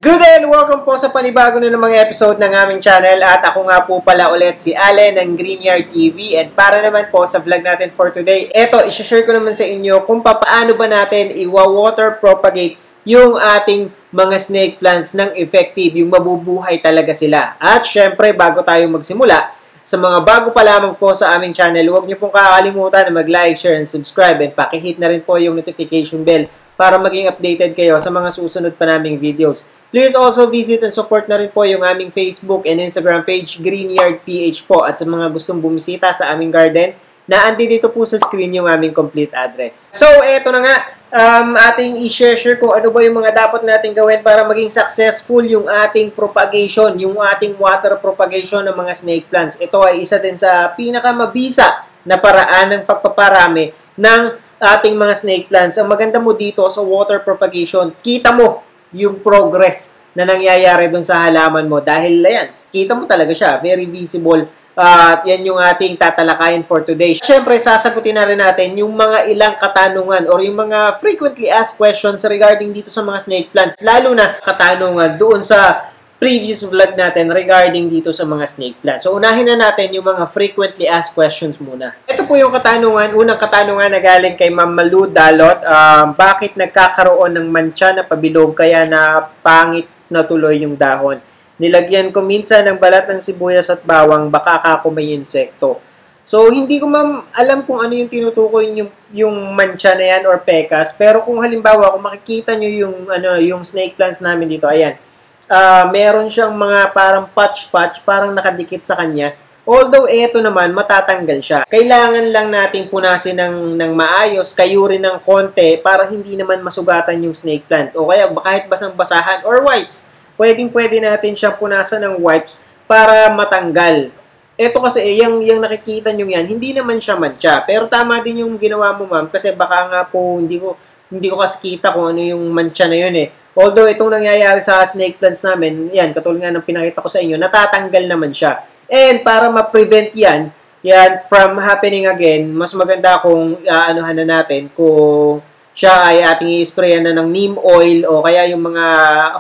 Good day and welcome po sa panibago na namang episode ng aming channel at ako nga po pala ulit si Allen ng Greenyard TV and para naman po sa vlog natin for today, eto, isashare ko naman sa inyo kung paano ba natin iwa-water propagate yung ating mga snake plants ng effective, yung mabubuhay talaga sila. At syempre, bago tayo magsimula, sa mga bago pa lamang po sa aming channel, huwag niyo pong kakalimutan na mag-like, share, and subscribe and pakihit na rin po yung notification bell para maging updated kayo sa mga susunod pa naming videos. Please also visit and support na rin po yung aming Facebook and Instagram page, Greenyard PH po. At sa mga gustong bumisita sa aming garden, na dito po sa screen yung aming complete address. So, eto na nga, ating i-share kung ano ba yung mga dapat natin gawin para maging successful yung ating propagation, yung ating water propagation ng mga snake plants. Ito ay isa din sa pinakamabisa na paraan ng pagpaparami ng ating mga snake plants. Ang maganda mo dito sa water propagation, kita mo yung progress na nangyayari dun sa halaman mo. Dahil yan, kita mo talaga siya. Very visible. At yan yung ating tatalakayin for today. Siyempre, sasagutin na rin natin yung mga ilang katanungan or yung mga frequently asked questions regarding dito sa mga snake plants. Lalo na katanungan doon sa previous vlog natin regarding dito sa mga snake plants. So, unahin na natin yung mga frequently asked questions muna. Ito po yung katanungan. Unang katanungan na galing kay Ma'am Malu Dalot. Bakit nagkakaroon ng mantsa na pabilog kaya na pangit na tuloy yung dahon? Nilagyan ko minsan ng balat ng sibuyas at bawang, baka kako may insekto. So, hindi ko ma'am alam kung ano yung tinutukoy yung mantsa na yan or pekas. Pero kung halimbawa, kung makikita nyo yung snake plants namin dito, ayan. Meron siyang mga parang patch-patch, parang nakadikit sa kanya. Although, eto naman, matatanggal siya. Kailangan lang nating punasin ng maayos, kayurin ng konti para hindi naman masugatan yung snake plant. O kaya, kahit basang-basahan or wipes, pwede natin siyang punasan ng wipes para matanggal. Eto kasi, yung nakikita nyo yan, hindi naman siya mantsa. Pero tama din yung ginawa mo, ma'am, kasi baka nga po, hindi ko kasi kita kung ano yung mantsa na yun eh. Although itong nangyayari sa snake plants namin, yan, katulad nga ng pinakita ko sa inyo, natatanggal naman siya. And para ma-prevent yan from happening again, mas maganda kung anuhan na natin, kung siya ay ating i-sprayan na ng neem oil o kaya yung mga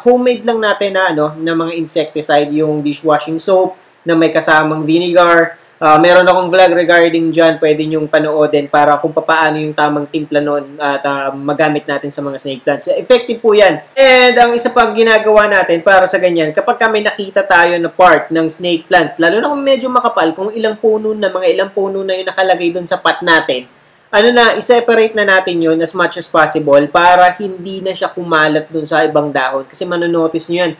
homemade lang natin na mga insecticide, yung dishwashing soap na may kasamang vinegar. Meron akong vlog regarding dyan, pwede nyong panoodin para kung paano yung tamang timpla noon at magamit natin sa mga snake plants. Effective po yan. And ang isa pang ginagawa natin para sa ganyan, kapag kami nakita tayo na part ng snake plants, lalo na kung medyo makapal, kung mga ilang puno na yung nakalagay dun sa pot natin, i-separate na natin yun as much as possible para hindi na siya kumalat dun sa ibang dahon. Kasi manonotice nyo yan,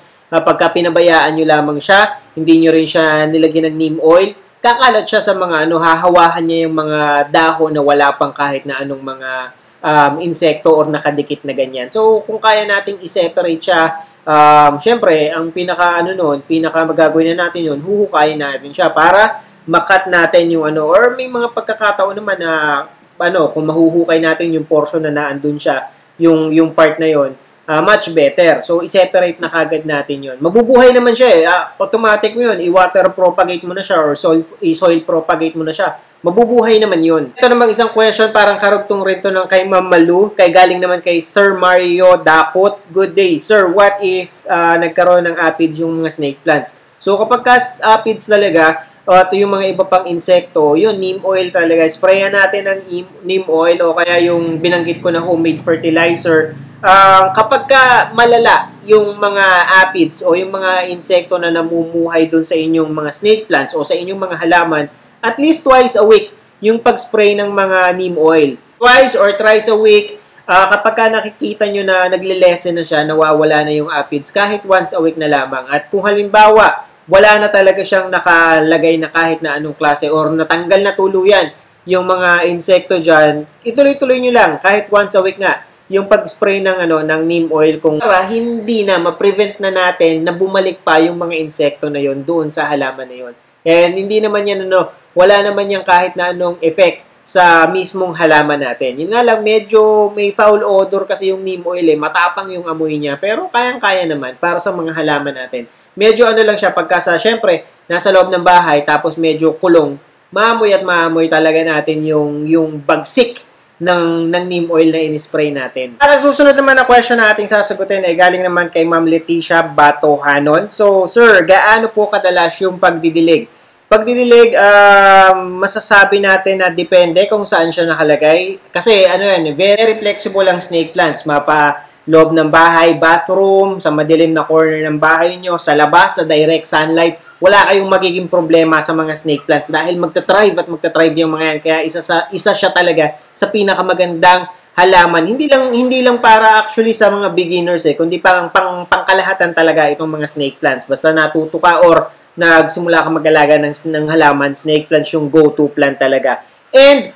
pagka pinabayaan nyo lamang siya, hindi nyo rin siya nilagyan ng neem oil, kakalat siya sa mga hahawahan niya yung mga dahon na wala pang kahit na anong mga insekto or nakadikit na ganyan. So, kung kaya nating i-separate siya, syempre, ang pinaka magagawin na natin yun, huhukayin natin siya para makat natin yung or may mga pagkakataon naman na, kung mahuhukay natin yung portion na naandun siya, yung part na yon, much better. So, i-separate na kagad natin yon. Mabubuhay naman siya eh. Automatic mo yun. I-water propagate mo na siya or i-soil propagate mo na siya. Mabubuhay naman yun. Ito namang isang question, parang karugtong rin to ng kay Ma'am Malu. Galing naman kay Sir Mario Dapot. Good day. Sir, what if nagkaroon ng aphids yung mga snake plants? So, kapag aphids talaga, ito yung mga iba pang insekto, yun, neem oil talaga. Sprayan natin ng neem oil o kaya yung binanggit ko na homemade fertilizer. Kapag malala yung mga aphids o yung mga insekto na namumuhay dun sa inyong mga snake plants o sa inyong mga halaman, at least twice a week yung pag-spray ng mga neem oil. Twice or thrice a week, kapag nakikita nyo na nagle-lessen na siya, nawawala na yung aphids, kahit once a week na lamang. At kung halimbawa, wala na talaga siyang nakalagay na kahit na anong klase or natanggal na tuluyan yung mga insekto dyan, ituloy-tuloy nyo lang, kahit once a week nga, yung pag-spray ng neem oil para hindi na ma-prevent na natin na bumalik pa yung mga insekto na yon doon sa halaman na yon. And hindi naman yan wala naman yan kahit na anong effect sa mismong halaman natin. Yun nga lang, medyo may foul odor kasi yung neem oil matapang yung amoy niya, pero kayang-kaya naman para sa mga halaman natin. Medyo lang siya syempre, nasa loob ng bahay tapos medyo kulong, maamoy at maamoy talaga natin yung bagsik ng neem oil na in-spray natin. At ang susunod naman na question na ating sasagutin ay galing naman kay Ma'am Leticia Batohanon. So, sir, gaano po kadalas yung pagdidilig? Pagdidilig, masasabi natin na depende kung saan siya nakalagay. Kasi, very flexible ang snake plants. Mapa loob ng bahay, bathroom, sa madilim na corner ng bahay nyo, sa labas, sa direct sunlight, wala kayong magiging problema sa mga snake plants dahil magta-thrive yung mga yan. Kaya isa siya talaga sa pinakamagandang halaman. Hindi lang para actually sa mga beginners kundi pangkalahatan talaga itong mga snake plants. Basta natuto ka or nagsimula ka mag-alaga ng halaman, snake plants yung go-to plant talaga. And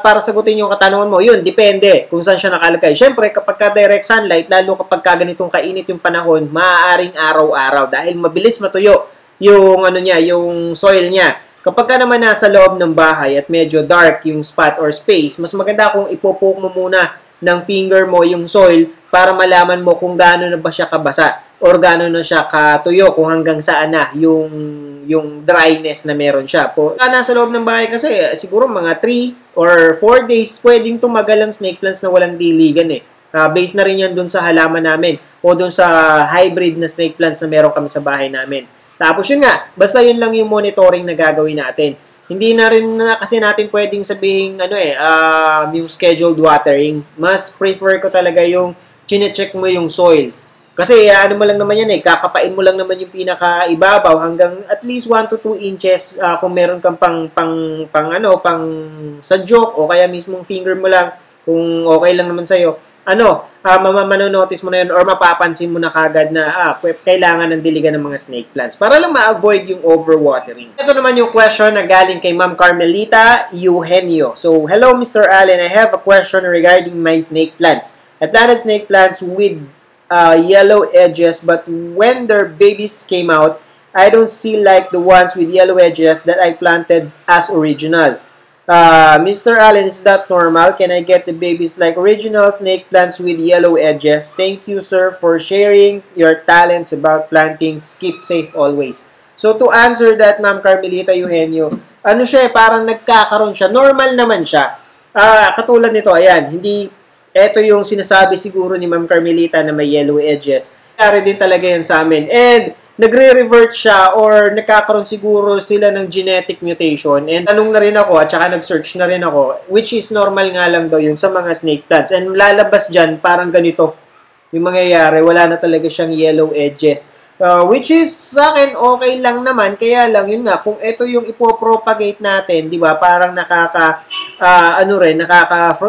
para sagutin yung katanungan mo, yun, depende kung saan siya nakalagay. Siyempre, kapag ka direct sunlight, lalo kapag ka ganitong kainit yung panahon, maaaring araw-araw dahil mabilis matuyo yung yung soil niya. Kapag ka naman nasa loob ng bahay at medyo dark yung spot or space, mas maganda kung ipopoke mo muna ng finger mo yung soil para malaman mo kung gaano na ba siya kabasa or gaano na siya katuyo, kung hanggang saan na yung dryness na meron siya. Nasa loob ng bahay kasi, siguro mga 3 or 4 days, pwedeng tumagal ang snake plants na walang diligan Based na rin yan dun sa halaman namin o dun sa hybrid na snake plants na meron kami sa bahay namin. Tapos yun nga, basta yun lang yung monitoring na gagawin natin. Hindi na rin kasi natin pwedeng sabihin, yung scheduled watering. Mas prefer ko talaga yung chine-check mo yung soil. Kasi mo lang naman yan kakapain mo lang naman yung pinakaibabaw hanggang at least 1 to 2 inches kung meron kang pang sadyok o kaya mismong finger mo lang kung okay lang naman sa'yo. Manonotice mo na yun or mapapansin mo na kagad na kailangan ng diligan ng mga snake plants para lang ma-avoid yung overwatering. Ito naman yung question na galing kay Ma'am Carmelita Eugenio. So, hello Mr. Allen, I have a question regarding my snake plants. I planted snake plants with yellow edges, but when their babies came out, I don't see like the ones with yellow edges that I planted as original. Mr. Allen, is that normal? Can I get the babies like original snake plants with yellow edges? Thank you, sir, for sharing your talents about planting. Keep safe always. So, to answer that, Ma'am Carmelita Eugenio, parang nagkakaroon siya. Normal naman siya. Katulad nito, ayan, ito yung sinasabi siguro ni Ma'am Carmelita na may yellow edges. Kaya din talaga yan sa amin. And, nagre-revert siya or nagkakaroon siguro sila ng genetic mutation. And tanong na rin ako at saka nag-search na rin ako, which is normal nga lang daw yun sa mga snake plants. And lalabas dyan, parang ganito yung mangyayari. Wala na talaga siyang yellow edges. Which is sa akin okay lang naman. Kaya lang yun nga, kung ito yung ipopropagate natin, di ba, parang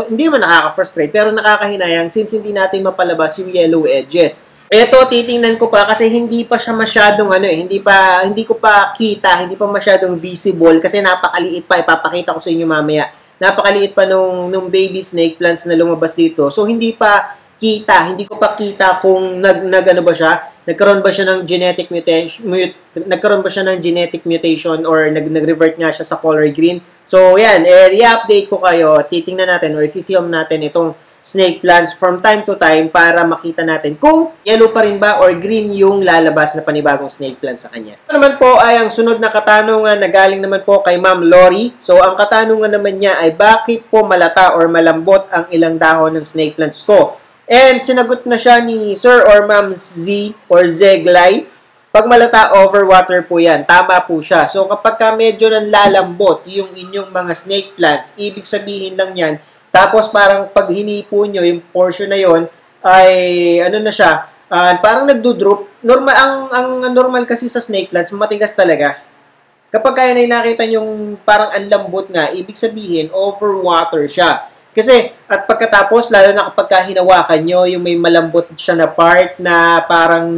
hindi man nakaka-frustrate, pero nakakahinayang since hindi natin mapalabas yung yellow edges. Ito, titingnan ko pa kasi hindi pa siya masyadong hindi ko pa kita, hindi pa masyadong visible kasi napakaliit pa. Ipapakita ko sa inyo mamaya. Napakaliit pa nung baby snake plants na lumabas dito. So, hindi pa kita, hindi ko pa kita kung nagkaroon ba siya ng genetic mutation or nag-revert nga siya sa color green. So, yan, i-update ko kayo, titingnan natin or i-film natin itong snake plants from time to time para makita natin kung yellow pa rin ba or green yung lalabas na panibagong snake plant sa kanya. Ito naman po ay ang sunod na katanungan na galing naman po kay Ma'am Lori. So, ang katanungan naman niya ay bakit po malata or malambot ang ilang dahon ng snake plants ko? And sinagot na siya ni Sir or Ma'am Z or Zeglay. Pag malata, overwater po yan. Tama po siya. So, kapag medyo nanlalambot yung inyong mga snake plants, ibig sabihin lang yan, tapos parang pag hinipo nyo, yung portion na yon ay parang nagdo-drop. Ang normal kasi sa snake plants, matigas talaga. Kapag kaya na nakita yung parang anlambot nga, ibig sabihin, overwater siya. Kasi, at pagkatapos, lalo na kapag hinawakan nyo, yung may malambot siya na part na parang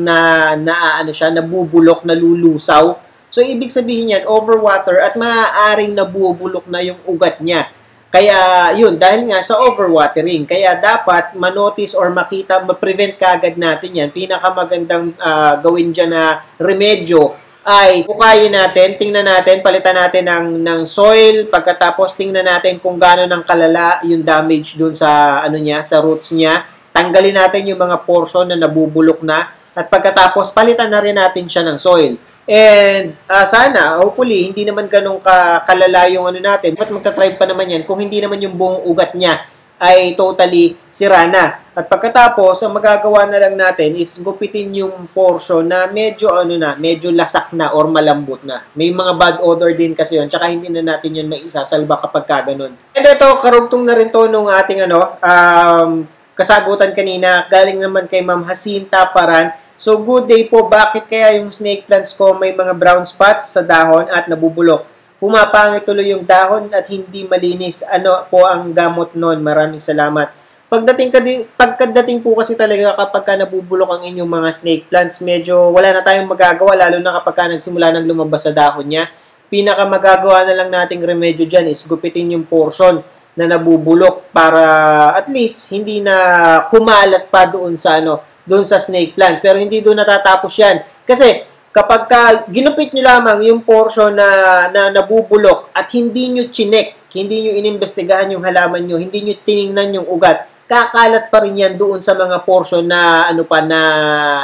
nabubulok, nalulusaw. So, ibig sabihin yan, overwater at maaaring nabubulok na yung ugat niya. Kaya, yun, dahil nga sa overwatering. Kaya dapat manotice or ma-prevent kagad natin yan. Pinakamagandang gawin dyan na remedyo ay bukayin natin, tingnan natin, palitan natin ng soil, pagkatapos tingnan natin kung gaano ng kalala yung damage dun sa, sa roots niya. Tanggalin natin yung mga portion na nabubulok na at pagkatapos palitan na rin natin siya ng soil. And sana, hopefully, hindi naman ganun kalala yung ano natin. But magta-thrive pa naman yan kung hindi naman yung buong ugat niya ay totally sira na. At pagkatapos, ang magagawa na lang natin is gupitin yung portion na medyo medyo lasak na or malambot na. May mga bad odor din kasi yun, tsaka hindi na natin yun maisasalba kapag kaganon. And ito, karugtong na rin to nung ating kasagutan kanina, galing naman kay Ma'am Jacinta Paran. So, good day po, bakit kaya yung snake plants ko may mga brown spots sa dahon at nabubulok? Pumapangit tuloy yung dahon at hindi malinis. Ano po ang gamot nun? Maraming salamat. Pagkadating po kasi talaga kapag ka nabubulok ang inyong mga snake plants, medyo wala na tayong magagawa, lalo na kapag ka nagsimula ng lumabas sa dahon niya. Pinaka magagawa na lang nating remedyo dyan is gupitin yung portion na nabubulok para at least hindi na kumalat pa doon sa snake plants. Pero hindi doon natatapos yan. Kasi kapag ginupit nyo lamang yung portion na nabubulok at hindi nyo chinek, hindi nyo inimbestigahan yung halaman nyo, hindi nyo tiningnan yung ugat, kakalat pa rin yan doon sa mga portion na na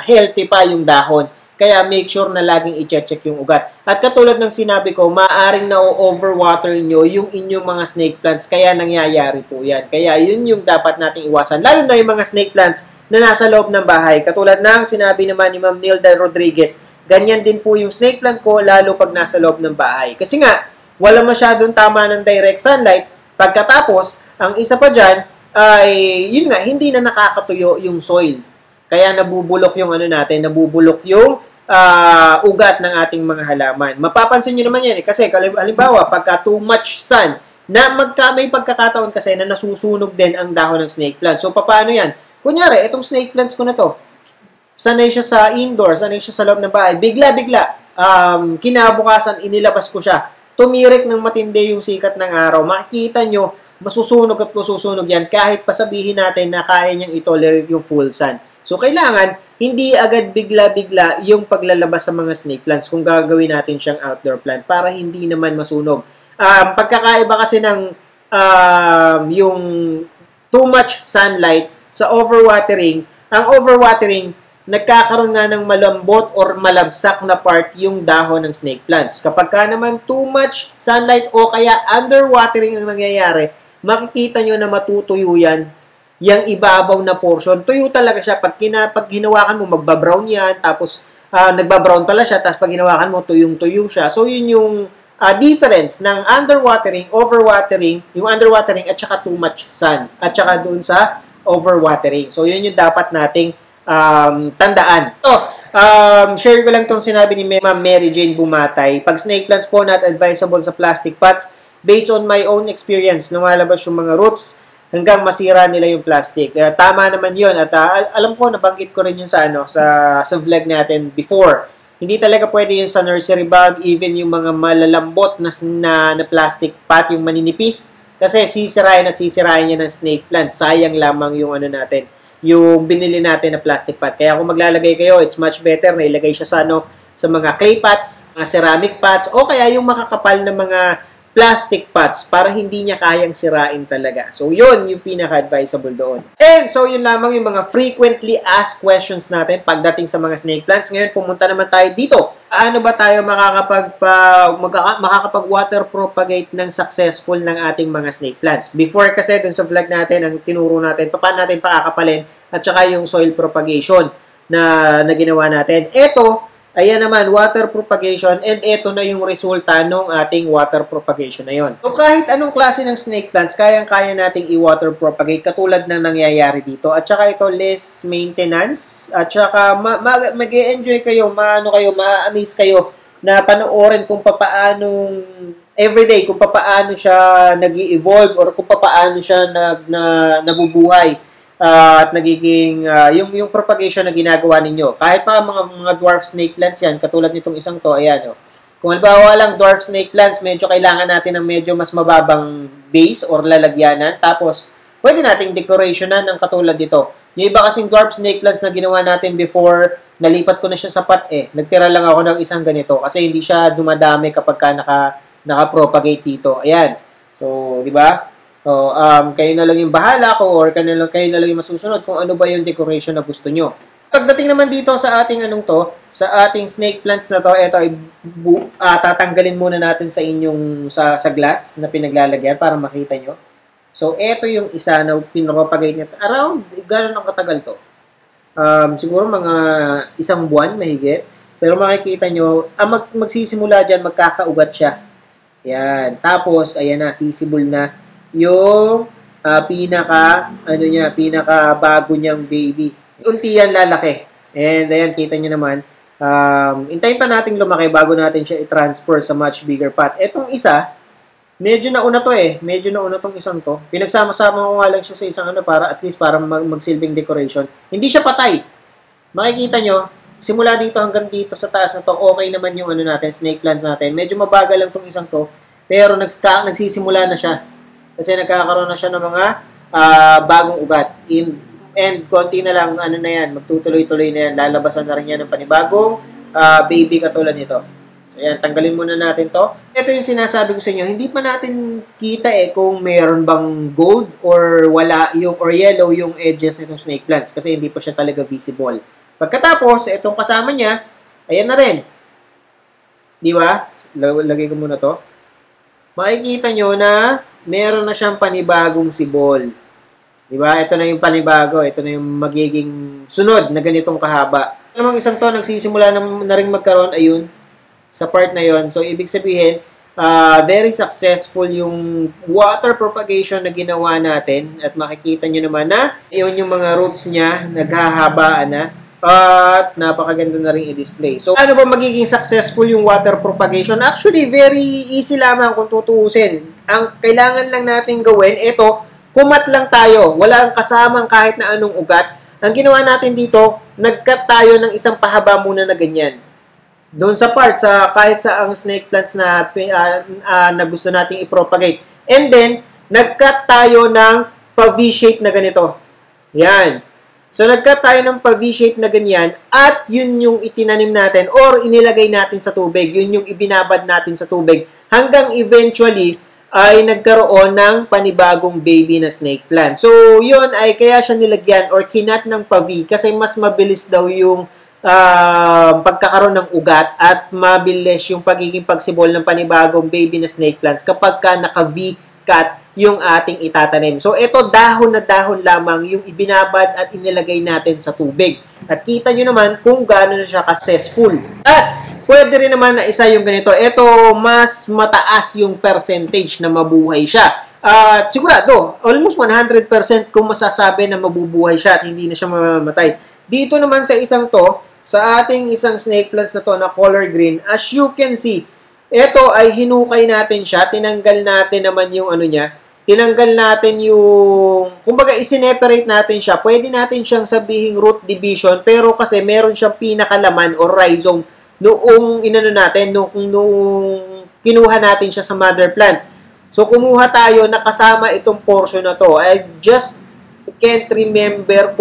healthy pa yung dahon. Kaya make sure na laging i-check yung ugat. At katulad ng sinabi ko, maaring na-overwater nyo yung inyong mga snake plants, kaya nangyayari po yan. Kaya yun yung dapat nating iwasan. Lalo na yung mga snake plants na nasa loob ng bahay. Katulad ng sinabi naman ni Ma'am Nilda Rodriguez, ganyan din po yung snake plant ko, lalo pag nasa loob ng bahay. Kasi nga, wala masyadong tama ng direct sunlight. Pagkatapos, ang isa pa dyan, ay, yun nga, hindi na nakakatuyo yung soil. Kaya nabubulok yung nabubulok yung ugat ng ating mga halaman. Mapapansin nyo naman yan, kasi halimbawa, pagka too much sun, may pagkakataon kasi na nasusunog din ang dahon ng snake plant. So, paano yan? Kunyari, itong snake plants ko na to, sanay siya sa indoor, sanay siya sa loob ng bahay, bigla-bigla, kinabukasan, inilabas ko siya, tumirik ng matindi yung sikat ng araw, makikita nyo, masusunog at masusunog yan, kahit pasabihin natin na kaya niyang itolerate yung full sun. So, kailangan, hindi agad bigla-bigla yung paglalabas sa mga snake plants kung gagawin natin siyang outdoor plant para hindi naman masunog. Pagkakaiba kasi ng yung too much sunlight sa overwatering, ang overwatering, nagkakaroon nga ng malambot or malabsak na part yung dahon ng snake plants. Kapag ka naman too much sunlight o kaya underwatering ang nangyayari, makikita nyo na matutuyo yan, yung ibabaw na portion. Tuyo talaga siya. Pag hinawakan mo, magbabrown yan, tapos nagbabrown pala siya, tapos pag hinawakan mo, tuyong-tuyo siya. So, yun yung difference ng underwatering, overwatering, yung underwatering at saka too much sun, at saka dun sa overwatering. So, yun yung dapat nating tandaan. Share ko lang itong sinabi ni Ma'am Mary Jane Bumatay. Pag snake plants po, not advisable sa plastic pots. Based on my own experience, lumalabas yung mga roots hanggang masira nila yung plastic. Tama naman yun. At alam ko, nabanggit ko rin yun sa vlog natin before. Hindi talaga pwede yun sa nursery bag, even yung mga malalambot na plastic pot, yung maninipis. Kasi sisirain niya ng snake plant. Sayang lamang yung yung binili natin na plastic pot. Kaya kung maglalagay kayo, it's much better na ilagay siya sa mga clay pots, mga ceramic pots, o kaya yung makakapal na mga plastic pots para hindi niya kayang sirain talaga. So, yun yung pinaka-advisable doon. And so, yun lamang yung mga frequently asked questions natin pagdating sa mga snake plants. Ngayon, pumunta naman tayo dito. Ano ba tayo makakapag-water propagate ng successful ng ating mga snake plants? Before kasi, dun sa vlog natin, ang tinuro natin, paano natin pakakapalin at saka yung soil propagation na ginawa natin. Ito, ayan naman, water propagation, and ito na yung resulta ng ating water propagation na yon. So, kahit anong klase ng snake plants, kayang-kaya nating i-water propagate, katulad ng nangyayari dito. At saka ito, less maintenance, at saka mag-e-enjoy kayo, ma-amaze kayo na panoorin kung papaanong everyday, kung papaano siya nag-i-evolve or kung papaano siya nabubuhay. At nagiging yung propagation na ginagawa ninyo. Kahit pa mga dwarf snake plants yan, katulad nitong isang to, ayan. Kung halimbawa lang dwarf snake plants, medyo kailangan natin ng medyo mas mababang base or lalagyanan. Tapos, pwede nating decorationan ng katulad dito. Yung iba kasing dwarf snake plants na ginawa natin before, nalipat ko na siya sa pot nagtira lang ako ng isang ganito kasi hindi siya dumadami kapag ka naka-propagate dito. Ayan. So, di ba? So, kayo na lang yung bahala ko or kayo na lang yung masusunod kung ano ba yung decoration na gusto nyo. Ito pagdating naman dito sa ating sa ating snake plants na to, ito ay tatanggalin muna natin sa inyong sa glass na pinaglalagyan para makita nyo. So, ito yung isa na pinapropagate niya. Around, gano'n ang katagal to? Siguro mga 1 buwan, mahigit. Pero makikita nyo, magsisimula dyan, magkakaugat siya. Yan. Tapos, ayan na, sisibol na yung pinaka bago niyang baby. Unti yan lalaki. And ayan, kita nyo naman. Hintayin pa natin lumaki bago natin siya i-transfer sa much bigger pot. Etong isa, medyo nauna to eh. Medyo nauna tong isang to. Pinagsama-sama ko nga lang siya sa isang para at least para magsilbing decoration. Hindi siya patay. Makikita nyo, simula dito hanggang dito sa taas na to, okay naman yung natin, snake plants natin. Medyo mabagal lang tong isang to, pero nagsisimula na siya. Kasi nagkakaroon na siya ng mga bagong ugat. And konti na lang, na yan, magtutuloy-tuloy na yan. Lalabasan na rin yan ng panibagong baby katulad nito. So, yan, tanggalin muna natin to. Ito yung sinasabi ko sa inyo, hindi pa natin kita kung mayroon bang gold or wala or yellow yung edges nitong snake plants kasi hindi pa siya talaga visible. Pagkatapos, itong kasama niya, ayan na rin. Di ba? Lagay ko muna to. Makikita nyo na meron na siyang panibagong sibol. Diba? Ito na yung panibago. Ito na yung magiging sunod na ganitong kahaba. Namang isang to, nagsisimula na rin magkaroon, ayun, sa part na yon. So, ibig sabihin, very successful yung water propagation na ginawa natin. At makikita nyo naman na, yun yung mga roots niya, naghahabaan na. At napakaganda na rin i-display. So, ano ba magiging successful yung water propagation? Actually, very easy lamang kung tutuusin. Ang kailangan lang natin gawin, ito, kumat lang tayo. Walang kasamang kahit na anong ugat. Ang ginawa natin dito, nag-cut tayo ng isang pahaba muna na ganyan. Doon sa part, kahit sa ang snake plants na gusto nating i-propagate. And then, nag-cut tayo ng pa-V-shape na ganito. Yan. So, nag-cut tayo ng pa-V-shape na ganyan at yun yung itinanim natin or inilagay natin sa tubig. Yun yung ibinabad natin sa tubig. Hanggang eventually, ay nagkaroon ng panibagong baby na snake plant. So, yun ay kaya siya nilagyan or kinat ng pa-V kasi mas mabilis daw yung pagkakaroon ng ugat at mabilis yung pagiging pagsibol ng panibagong baby na snake plants kapag ka naka-V cut yung ating itatanim. So, ito dahon na dahon lamang yung ibinabad at inilagay natin sa tubig. At kita nyo naman kung gaano na siya ka-successful. At pwede rin naman na isa yung ganito. Ito, mas mataas yung percentage na mabuhay siya. At sigurado, almost 100% kung masasabi na mabubuhay siya at hindi na siya mamamatay. Dito naman sa isang to, sa ating isang snake plants na to na color green, as you can see, ito ay hinukay natin siya. Tinanggal natin naman yung niya. Tinanggal natin yung, kumbaga isineparate natin siya. Pwede natin siyang sabihing root division, pero kasi meron siyang pinakalaman or rhizome noong nung kinuha natin siya sa mother plant. So, kumuha tayo, nakasama itong portion na to. I just can't remember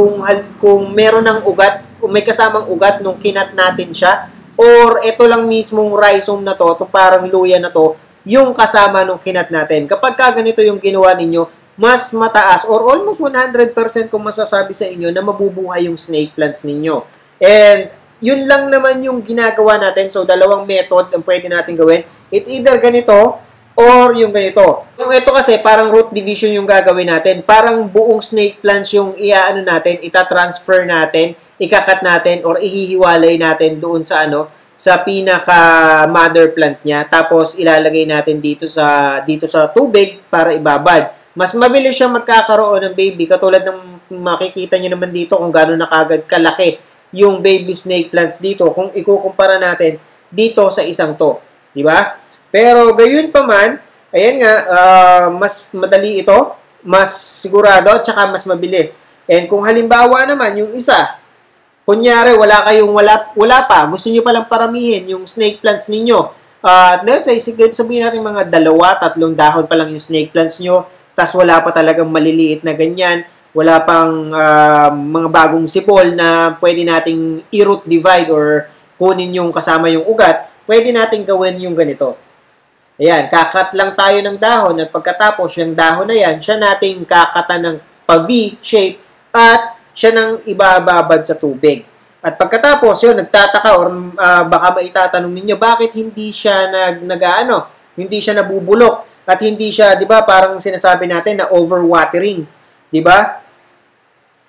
kung meron ng ugat, kung may kasamang ugat nung kinat natin siya, or ito lang mismong rhizome na to, itong parang luya na to, yung kasama nung kinat natin. Kapag ganito yung ginawa ninyo, mas mataas, or almost 100% kung masasabi sa inyo na mabubuhay yung snake plants ninyo. And yun lang naman yung ginagawa natin. So, dalawang method ang pwede natin gawin. It's either ganito or yung ganito. Yung ito kasi, parang root division yung gagawin natin. Parang buong snake plants yung natin, itatransfer natin, ikakat natin, or ihihiwalay natin doon sa sa pinaka-mother plant niya. Tapos, ilalagay natin dito sa tubig para ibabad. Mas mabilis siyang magkakaroon ng baby. Katulad ng makikita nyo naman dito kung gano'n na kagad kalaki yung baby snake plants dito kung ikukumpara natin dito sa isang to. Diba? Pero gayon pa man, ayan nga, mas madali ito, mas sigurado, at saka mas mabilis. And kung halimbawa naman, yung isa, kunyari, wala pa, gusto nyo palang paramihin yung snake plants ninyo. At let's say, sabihin natin mga 2-3 dahon pa lang yung snake plants nyo, tas wala pa talagang maliliit na ganyan, wala pang mga bagong sipol na pwede nating i-root divide or kunin yung kasama yung ugat, pwede nating gawin yung ganito. Ayan, kakat lang tayo ng dahon at pagkatapos yung dahon na yan, siya nating kakatan ng pa-V shape at siya nang ibababad sa tubig. At pagkatapos, yun, nagtataka or baka maitatanong ninyo, bakit hindi siya hindi siya nabubulok at hindi siya, 'di ba, parang sinasabi natin na overwatering, 'di ba?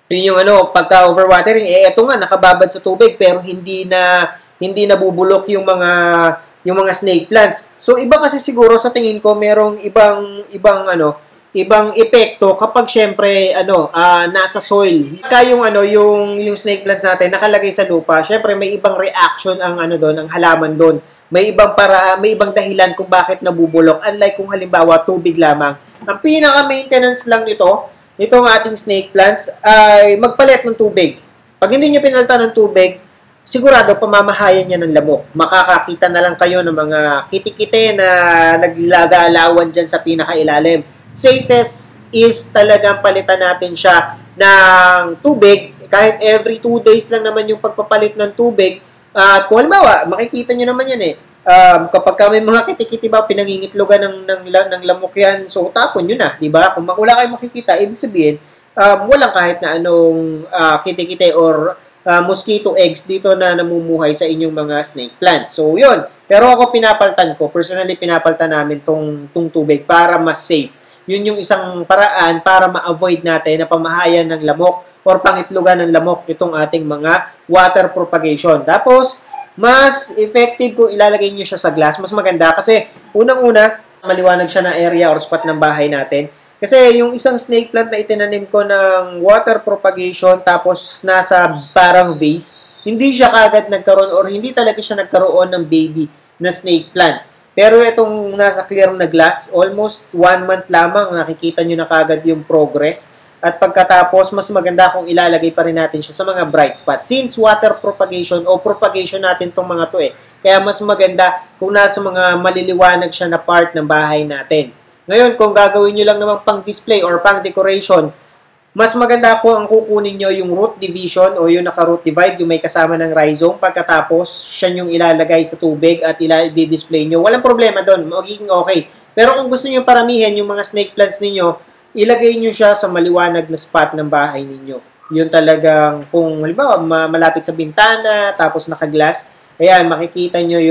Yun yung pagka-overwatering, eto nga nakababad sa tubig pero hindi nabubulok yung mga snake plants. So iba kasi siguro sa tingin ko merong ibang epekto kapag syempre nasa soil. Kaya yung snake plants natin nakalagay sa lupa, syempre may ibang reaction ang ang halaman doon. May ibang dahilan kung bakit nabubulok, unlike kung halimbawa tubig lamang. Ang pinaka-maintenance lang nitong ating snake plants ay magpalit ng tubig. Pag hindi niyo pinalitan ng tubig, sigurado pamamahayan niya ng lamok. Makakakita na lang kayo ng mga kitikite na naglalaga-alawan dyan sa pinakailalim. Safest is talagang palitan natin siya ng tubig. Kahit every 2 days lang naman yung pagpapalit ng tubig. At kung halimbawa, makikita nyo naman yan kapag may mga kitikiti ba, pinangingitlogan ng lamok yan, so tapon nyo na, di ba? Kung wala kayo makikita, ibig sabihin, walang kahit na anong kitikite or mosquito eggs dito na namumuhay sa inyong mga snake plants. So, yun. Pero ako personally pinapaltan namin tong tubig para mas safe. Yun yung isang paraan para ma-avoid natin na pamahayan ng lamok or pangitlugan ng lamok itong ating mga water propagation. Tapos, mas effective kung ilalagay nyo siya sa glass. Mas maganda kasi unang-una, maliwanag siya na area or spot ng bahay natin. Kasi yung isang snake plant na itinanim ko ng water propagation tapos nasa parang vase, hindi siya kagad nagkaroon or hindi talaga siya nagkaroon ng baby na snake plant. Pero itong nasa clear na glass, almost 1 month lamang nakikita nyo na kagad yung progress. At pagkatapos, mas maganda kung ilalagay pa rin natin siya sa mga bright spots. Since water propagation o propagation natin itong mga to kaya mas maganda kung nasa mga maliliwanag siya na part ng bahay natin. Ngayon, kung gagawin nyo lang naman pang display or pang decoration, mas maganda kung ang kukunin nyo yung root division o yung naka-root divide, yung may kasama ng rhizome. Pagkatapos, siya yung ilalagay sa tubig at i-display nyo. Walang problema doon. Magiging okay. Pero kung gusto nyo paramihin yung mga snake plants ninyo, ilagay nyo siya sa maliwanag na spot ng bahay ninyo. Yun talagang, kung halimbawa, malapit sa bintana, tapos naka-glass, ayan, makikita nyo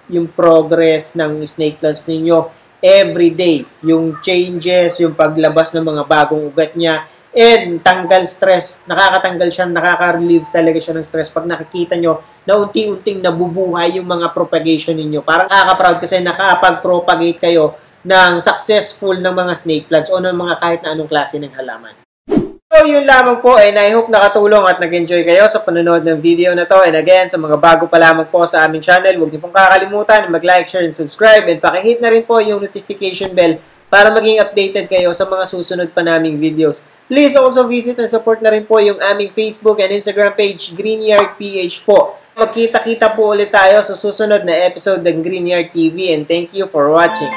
yung progress ng snake plants ninyo every day. Yung changes, yung paglabas ng mga bagong ugat niya, and tanggal stress. Nakakatanggal siya, nakaka-relieve talaga siya ng stress pag nakikita nyo na unti-unting nabubuhay yung mga propagation ninyo. Parang nakaka-proud kasi nakapag-propagate kayo ng successful ng mga snake plants o ng mga kahit na anong klase ng halaman. So, yun lamang po, and I hope nakatulong at nag-enjoy kayo sa panonood ng video na to. And again, sa mga bago pa lamang po sa aming channel, huwag niyo pong kakalimutan mag-like, share, and subscribe. And pakihit na rin po yung notification bell para maging updated kayo sa mga susunod pa naming videos. Please also visit and support na rin po yung aming Facebook and Instagram page, Greenyard PH po. Magkita-kita po ulit tayo sa susunod na episode ng Greenyard TV, and thank you for watching.